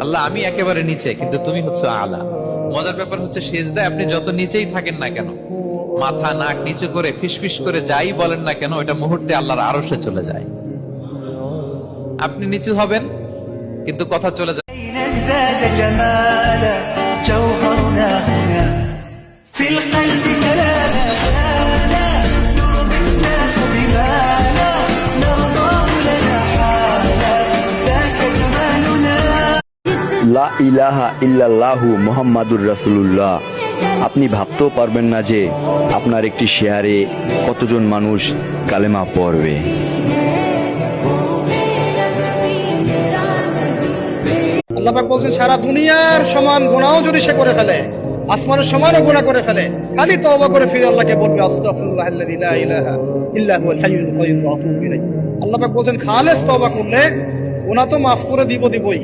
আল্লাহ আমি একেবারে নিচে, কিন্তু তুমি হচ্ছে আলা। মজার ব্যাপার হচ্ছে সেজদায় আপনি যত নিচেই থাকেন না কেন, মাথা নাক নিচু করে ফিসফিস করে যাই বলেন না কেন, এটা মুহূর্তে আল্লাহর আরশে চলে যায়। আপনি নিচু হবেন কিন্তু কথা চলে যায়। ازداد جمالا جوهرنا هنا في القلب تلالا لا نرضي الناس بما لا نرضاه لنا حالا ذاك جمالنا লা ইলাহা ইল্লাল্লাহু মুহাম্মাদুর রাসূলুল্লাহ। আপনি ভাবতেও পারবেন না যে আপনার একটি শেয়ারে কতজন মানুষ কালেমা পড়বে। আল্লাহ পাক বলছেন সারা দুনিয়ার সমান গুনাহও যদি সে করে ফেলে, আসমানের সমানও গুনাহ করে ফেলে, খালি তওবা করে ফিরে আল্লাহকে বলবে আস্তাগফিরুল্লাহাল্লাযী লা ইলাহা ইল্লা হুয়াল হাইয়ুল কাইয়্যুম ওয়া আতুবু ইলাইহি। আল্লাহ পাক বলছেন খালেস তওবা করলে গুনাহ তো মাফ করে দিবই।